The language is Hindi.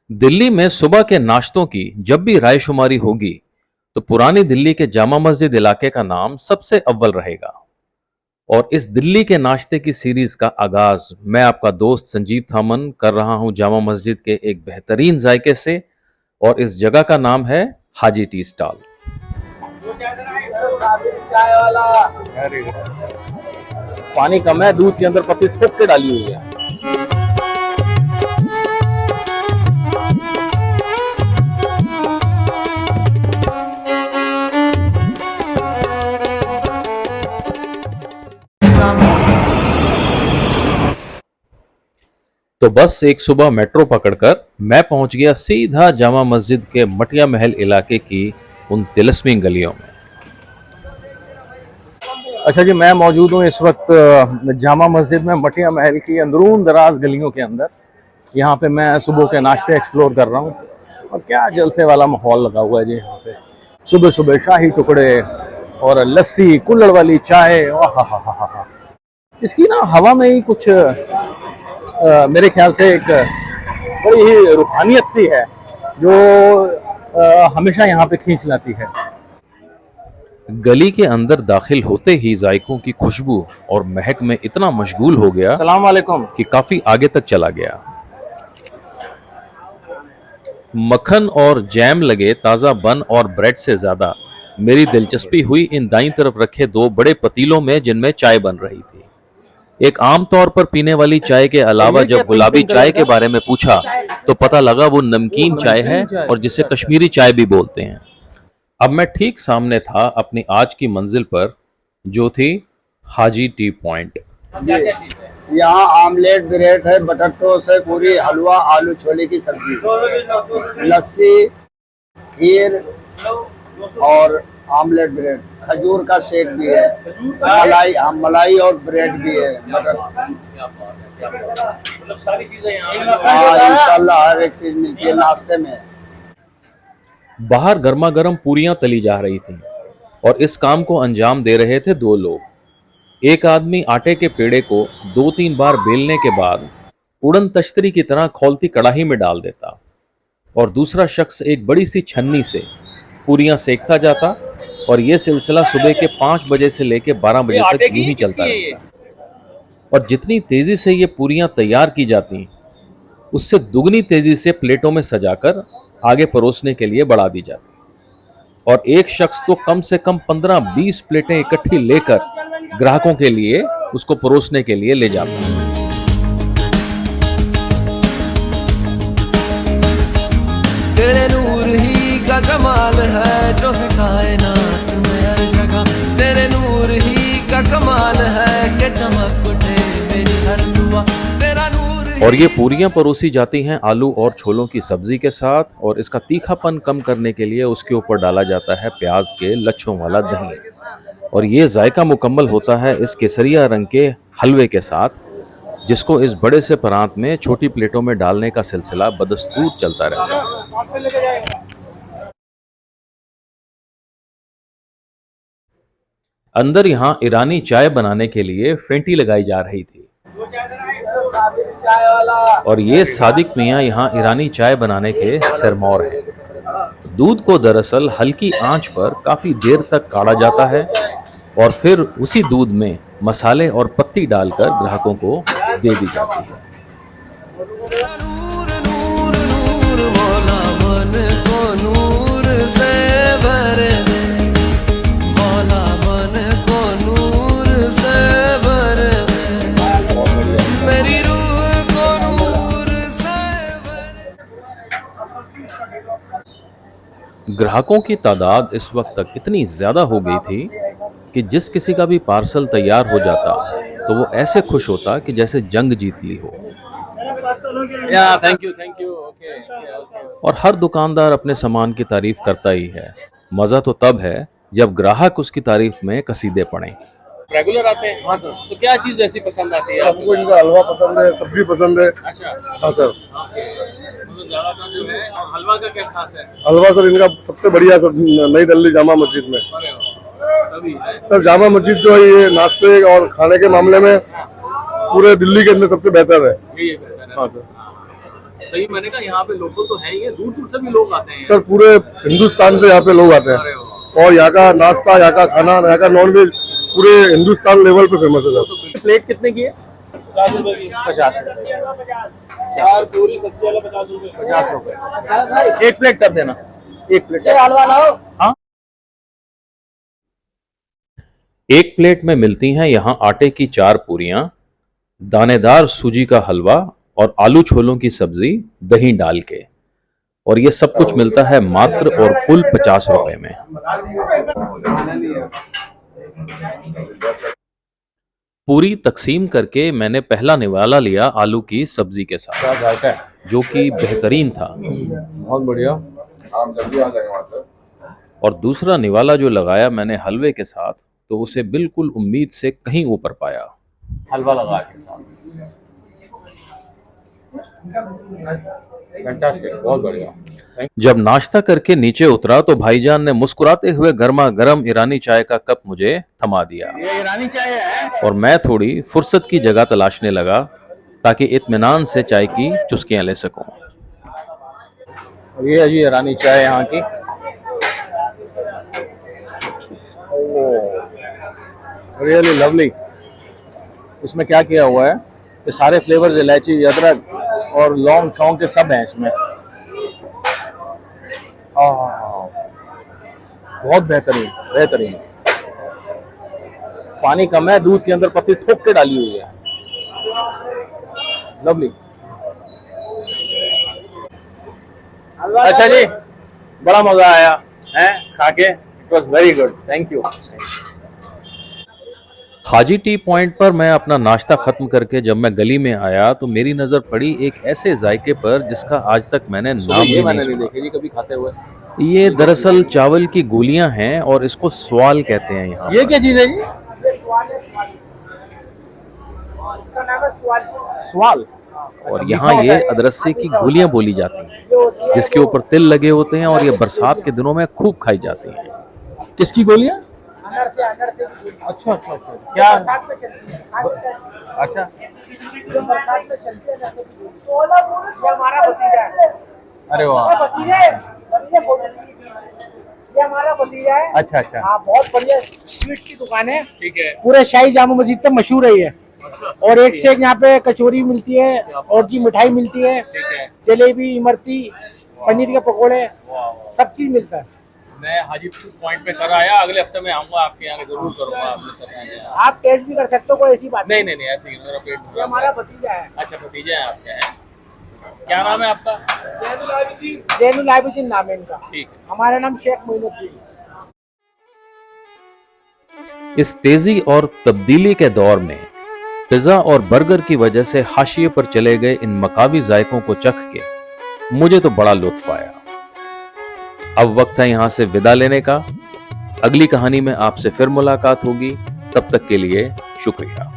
दिल्ली में सुबह के नाश्तों की जब भी रायशुमारी होगी तो पुरानी दिल्ली के जामा मस्जिद इलाके का नाम सबसे अव्वल रहेगा। और इस दिल्ली के नाश्ते की सीरीज का आगाज मैं आपका दोस्त संजीव थामन कर रहा हूं जामा मस्जिद के एक बेहतरीन जायके से। और इस जगह का नाम है हाजी टी स्टॉल। पानी कम है, दूध के अंदर पत्ती ठोक के डाली हुई है। तो बस एक सुबह मेट्रो पकड़कर मैं पहुंच गया सीधा जामा मस्जिद के मटिया महल इलाके की उन तिलस्मी गलियों में। अच्छा जी, मैं मौजूद हूँ इस वक्त जामा मस्जिद में मटिया महल की अंदरून दराज गलियों के अंदर। यहाँ पे मैं सुबह के नाश्ते एक्सप्लोर कर रहा हूँ और क्या जलसे वाला माहौल लगा हुआ है जी। यहाँ पे सुबह सुबह शाही टुकड़े और लस्सी, कुल्हड़ वाली चाय। हा। इसकी ना हवा में ही कुछ मेरे ख्याल से एक बड़ी ही रूहानियत सी है जो हमेशा यहाँ पे खींच लाती है। गली के अंदर दाखिल होते ही जायकों की खुशबू और महक में इतना मशगूल हो गया सलाम वालेकुम कि काफी आगे तक चला गया। मक्खन और जैम लगे ताजा बन और ब्रेड से ज्यादा मेरी दिलचस्पी हुई इन दाईं तरफ रखे दो बड़े पतीलों में जिनमें चाय बन रही थी। एक आम तौर पर पीने वाली चाय के अलावा जब गुलाबी चाय के बारे में पूछा तो पता लगा वो नमकीन चाय है और जिसे कश्मीरी चाय भी बोलते हैं। अब मैं ठीक सामने था अपनी आज की मंजिल पर जो थी हाजी टी पॉइंट। यहाँ आमलेट, ब्रेड है, बटर टोस्ट है, पूरी, हलवा, आलू छोले की सब्जी, लस्सी, खीर और आमलेट ब्रेड, खजूर का शेक भी है, मलाई और ब्रेड भी है, बटर। सारी चीजें हाँ, इंशाल्लाह हर एक चीज मिलती है नाश्ते में। बाहर गर्मा गर्म पूरियां तली जा रही थीं और इस काम को अंजाम दे रहे थे दो लोग। एक आदमी आटे के पेड़े को 2-3 बार बेलने के बाद उड़न तश्तरी की तरह खौलती कड़ाही में डाल देता और दूसरा शख्स एक बड़ी सी छन्नी से पूरियां सेकता जाता और यह सिलसिला सुबह के 5 बजे से लेकर 12 बजे तक यूं ही चलता रहता। और जितनी तेजी से ये पूरियां तैयार की जाती उससे दुगनी तेजी से प्लेटों में सजाकर आगे परोसने के लिए बढ़ा दी जाती और एक शख्स तो कम से कम 15-20 प्लेटें इकट्ठी लेकर ग्राहकों के लिए उसको परोसने के लिए ले जाता। तेरे नूर ही का कमाल है जो है कायनात में हर जगह, तेरे नूर ही का कमाल है कि चमक उठे मेरी हर दुआ, तेरा नूर। और ये पूरियां परोसी जाती हैं आलू और छोलों की सब्जी के साथ और इसका तीखापन कम करने के लिए उसके ऊपर डाला जाता है प्याज के लच्छों वाला दही। और ये जायका मुकम्मल होता है इस केसरिया रंग के हलवे के साथ जिसको इस बड़े से परांत में छोटी प्लेटों में डालने का सिलसिला बदस्तूर चलता रहता है। अंदर यहाँ ईरानी चाय बनाने के लिए फेंटी लगाई जा रही थी और ये सादिक मियाँ यहाँ ईरानी चाय बनाने के सिरमौर हैं। दूध को दरअसल हल्की आंच पर काफी देर तक काढ़ा जाता है और फिर उसी दूध में मसाले और पत्ती डालकर ग्राहकों को दे दी जाती है। नूर नूर नूर मौला मन को नूर से भर दे, मौला मन को नूर से भर दे, मेरी रूह को नूर से भर दे। ग्राहकों की तादाद इस वक्त तक इतनी ज्यादा हो गई थी कि जिस किसी का भी पार्सल तैयार हो जाता तो वो ऐसे खुश होता कि जैसे जंग जीत ली हो। Thank you. और हर दुकानदार अपने सामान की तारीफ करता ही है। मजा तो तब है जब ग्राहक उसकी तारीफ में कसीदे पढ़ें। रेगुलर आते हैं? हाँ सर। तो क्या चीज ऐसी पसंद आती है सबको इनका हलवा पसंद है, सब्जी पसंद है। अच्छा। हाँ सर। तो ज्यादातर जो है, और हलवा का क्या खास है? हलवा सर इनका सबसे बढ़िया सर नई दिल्ली जामा मस्जिद में। अभी है सर जामा मस्जिद जो है ये नाश्ते और खाने के मामले में पूरे दिल्ली के अंदर सबसे बेहतर है। यही है बेहतर है। हाँ सर। सही मैंने कहा यहाँ पे लोकल तो है ही है, दूर दूर से भी लोग आते हैं। सर पूरे हिंदुस्तान से यहाँ पे लोग आते अरे हैं वाह। और यहाँ का नाश्ता, यहाँ का खाना, यहाँ का नॉनवेज पूरे हिंदुस्तान लेवल पे फेमस है सर। प्लेट कितने की है? 50 रुपए की। 50 रुपए। 4 पूरी सब्जी वाला 50 रुपए। 50 रुपए। एक प्लेट कर देना, एक प्लेट। हलवा लाओ। हाँ, एक प्लेट में मिलती हैं यहाँ आटे की 4 पूरियां, दानेदार सूजी का हलवा और आलू छोलों की सब्जी दही डाल के, और ये सब कुछ मिलता है मात्र और कुल 50 रुपए में। पूरी तकसीम करके मैंने पहला निवाला लिया आलू की सब्जी के साथ, क्या जायका है, जो कि बेहतरीन था, बहुत बढ़िया। और दूसरा निवाला जो लगाया मैंने हलवे के साथ, तो उसे बिल्कुल उम्मीद से कहीं ऊपर पाया। हलवा लगा के साथ, फैंटास्टिक, बहुत बढ़िया। जब नाश्ता करके नीचे उतरा तो भाईजान ने मुस्कुराते हुए गर्मा गर्म ईरानी चाय का कप मुझे थमा दिया, ये ईरानी चाय है। और मैं थोड़ी फुर्सत की जगह तलाशने लगा ताकि इत्मीनान से चाय की चुस्कियां ले सकूं। और ये है जी ईरानी चाय यहाँ की। Really lovely. इसमें क्या किया हुआ है कि सारे फ्लेवर्स, इलायची, अदरक और लौंग छौंग के सब हैं इसमें। बहुत बेहतरीन, बेहतरीन। पानी कम है, दूध के अंदर पत्ती ठोक के डाली हुई है। लवली। अच्छा जी, बड़ा मजा आया है खा के। It was very good, thank you. Haji T point पर मैं अपना नाश्ता खत्म करके जब मैं गली में आया तो मेरी नजर पड़ी एक ऐसे जायके पर जिसका आज तक मैंने नाम ये भी मैंने नहीं नहीं सुना। देखे जी कभी खाते हुए। ये दरअसल चावल की गोलियां हैं और इसको स्वाल कहते हैं यहाँ। ये क्या चीज है जी? इसका नाम है स्वाल। स्वाल। और यहाँ ये अदरसे की गोलियां बोली जाती हैं, जिसके ऊपर तिल लगे होते हैं, और ये बरसात के दिनों में खूब खाई जाती हैं। किसकी गोलियां? अनर से अच्छा अच्छा अच्छा। क्या? बरसात में चलती है। अच्छा, जो बरसात में चलती है जैसे ये हमारा भतीजा है। अरे वाह। ये हमारा भतीजा है। अच्छा अच्छा, हाँ, बहुत बढ़िया स्वीट की दुकान है। ठीक है। पूरे शाही जामा मस्जिद पे मशहूर है ये। और एक से एक यहाँ पे कचौरी मिलती है, और की मिठाई मिलती है, ठीक है। जलेबी, इमरती, पनीर के पकोड़े, सब चीज मिलता है। मैं हाजीपुर पॉइंट पे कर आया, अगले हफ्ते में आऊंगा आपके यहाँ, जरूर करूंगा आपके साथ। आप टेस्ट भी कर सकते हो, कोई ऐसी बात नहीं नहीं नहीं, ऐसे ही मेरा पेट ये भरा हमारा है। भतीजा है। अच्छा, भतीजे हैं आपके हैं। क्या नाम है आपका? जैनुल आबिदीन नाम है इनका। ठीक है। हमारा नाम शेख मोइनुद्दीन। इस तेजी और तब्दीली के दौर में पिज्जा और बर्गर की वजह से हाशिए पर चले गए इन मकामी जायकों को चख के मुझे तो बड़ा लुत्फ आया। अब वक्त है यहां से विदा लेने का। अगली कहानी में आपसे फिर मुलाकात होगी, तब तक के लिए शुक्रिया।